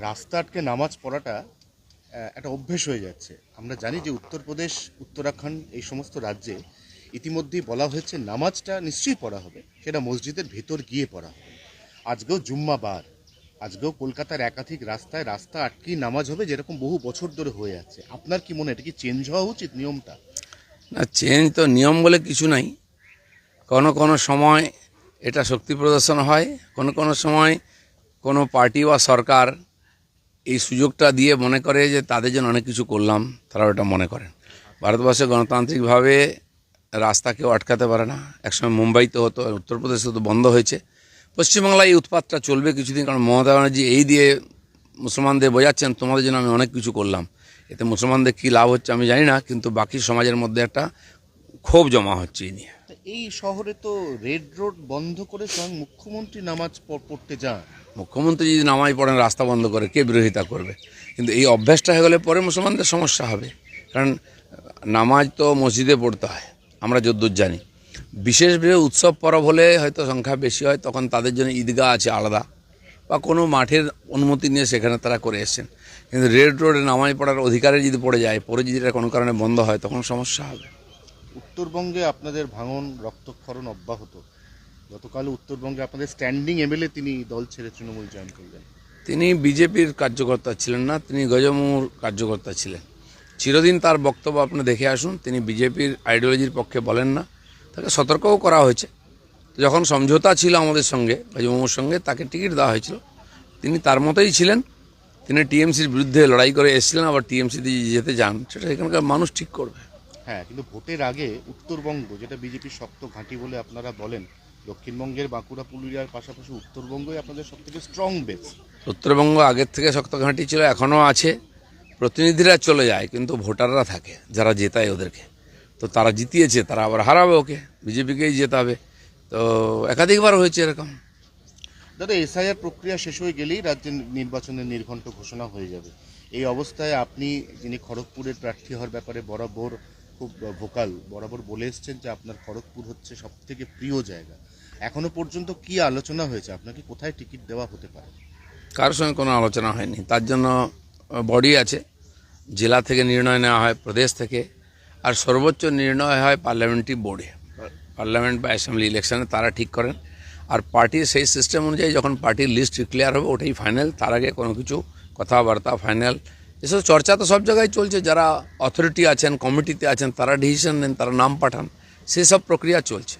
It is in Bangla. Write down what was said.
রাস্তা আটকে নামাজ পড়াটা একটা অভ্যেস হয়ে যাচ্ছে। আমরা জানি যে উত্তরপ্রদেশ, উত্তরাখণ্ড এই সমস্ত রাজ্যে ইতিমধ্যেই বলা হয়েছে নামাজটা নিশ্চয়ই পড়া হবে, সেটা মসজিদের ভেতর গিয়ে পড়া হবে। আজকেও জুম্মাবার, আজকেও কলকাতার একাধিক রাস্তায় রাস্তা আটকেই নামাজ হবে, যেরকম বহু বছর ধরে হয়ে যাচ্ছে। আপনার কি মনে হয় এটা কি চেঞ্জ হওয়া উচিত নিয়মটা? না, চেঞ্জ তো নিয়ম বলে কিছু নাই। কোনো কোনো সময় এটা শক্তি প্রদর্শন হয়, কোনো কোনো সময় কোনো পার্টি বা সরকার এই সুযোগটা দিয়ে মনে করে যে তাদের জন্য অনেক কিছু করলাম, তারা ওটা মনে করেন। ভারতবর্ষে গণতান্ত্রিকভাবে রাস্তা কেউ আটকাতে পারে না। একসময় মুম্বাইতে হতো, উত্তরপ্রদেশে তো বন্ধ হয়েছে। পশ্চিমবাংলায় এই উৎপাতটা চলবে কিছুদিন, কারণ মমতা ব্যানার্জি এই দিয়ে মুসলমানদের বোঝাচ্ছেন তোমাদের জন্য আমি অনেক কিছু করলাম। এতে মুসলমানদের কী লাভ হচ্ছে আমি জানি না, কিন্তু বাকি সমাজের মধ্যে একটা ক্ষোভ জমা হচ্ছে এই নিয়ে। এই শহরে তো রেড রোড বন্ধ করে স্বয়ং মুখ্যমন্ত্রী নামাজ পড়তে যান। মুখ্যমন্ত্রী যদি নামাজ পড়েন, রাস্তা বন্ধ করে, কে বিরোধিতা করবে? কিন্তু এই অভ্যাসটা হয়ে গেলে পরে মুসলমানদের সমস্যা হবে। কারণ নামাজ তো মসজিদে পড়তে হয়, আমরা যদ্দূর জানি। বিশেষ উৎসব পরব হলে হয়তো সংখ্যা বেশি হয়, তখন তাদের জন্য ঈদগাহ আছে আলাদা, বা কোনো মাঠের অনুমতি নিয়ে সেখানে তারা করে এসেছেন। কিন্তু রেড রোডে নামাজ পড়ার অধিকারে যদি পড়ে যায়, পরে যদি এটা কোনো কারণে বন্ধ হয়, তখন সমস্যা হবে। উত্তরবঙ্গে আপনাদের ভাঙন, রক্তক্ষরণ অব্যাহত। গতকাল উত্তরবঙ্গে আপনাদের স্ট্যান্ডিং এমএলএ তিনি দল ছেড়ে তৃণমূল জয়েন করলেন। তিনি বিজেপির কার্যকর্তা ছিলেন না, তিনি গজমুর কার্যকর্তা ছিলেন। চিরদিন তার বক্তব্য আপনি দেখে আসুন, তিনি বিজেপির আইডিওলজির পক্ষে বলেন না। তাকে সতর্কও করা হয়েছে। যখন সমঝোতা ছিল আমাদের সঙ্গে, গজমুর সঙ্গে, তাকে টিকিট দেওয়া হয়েছিল, তিনি তার মতোই ছিলেন। তিনি টিএমসির বিরুদ্ধে লড়াই করে এসেছিলেন, আবার টিএমসিতে যেতে যান সেটা এখানকার মানুষ ঠিক করবে। হ্যাঁ, কিন্তু ভোটের আগে উত্তরবঙ্গ, যেটা বিজেপির শক্ত ঘাঁটি বলে আপনারা বলেন, দক্ষিণবঙ্গের বাঁকুড়া, পুরুলিয়ার পাশাপাশি উত্তরবঙ্গই আপনাদের সব থেকে স্ট্রং বেস। উত্তরবঙ্গ আগের থেকে শক্ত ঘাঁটি ছিল, এখনও আছে। প্রতিনিধিরা চলে যায়, কিন্তু ভোটাররা থাকে, যারা জেতায় ওদেরকে। তো তারা জিতিয়েছে, তারা আবার হারাবে ওকে, বিজেপিকেই জেতাবে। তো একাধিকবার হয়েছে এরকম। দাদা, এসআইআর প্রক্রিয়া শেষ হয়ে গেলেই রাজ্যের নির্বাচনের নির্ঘণ্ট ঘোষণা হয়ে যাবে। এই অবস্থায় আপনি, যিনি খড়গপুরের প্রার্থী হওয়ার ব্যাপারে বরাবর খুব ভোকাল, বরাবর বলে এসছেন যে আপনার খড়গপুর হচ্ছে সব থেকে প্রিয় জায়গা, এখনো পর্যন্ত কি আলোচনা হয়েছে? আপনাকে কোথায় টিকিট দেওয়া হতে পারে? কারোর সঙ্গে কোনো আলোচনা হয়নি। তার জন্য বডি আছে, জেলা থেকে নির্ণয় নেওয়া হয়, প্রদেশ থেকে, আর সর্বোচ্চ নির্ণয় হয় পার্লামেন্টারি বোর্ডে। পার্লামেন্ট বা অ্যাসেম্বলি ইলেকশনে তারা ঠিক করেন। আর পার্টির সেই সিস্টেম অনুযায়ী যখন পার্টির লিস্ট ক্লিয়ার হবে, ওটাই ফাইনাল। তার আগে কোনো কিছু কথাবার্তা ফাইনাল এসব চর্চা তো সব জায়গায় চলছে। যারা অথরিটি আছেন, কমিটিতে আছেন, তারা ডিসিশন নেন, তারা নাম পাঠান, সেই সব প্রক্রিয়া চলছে।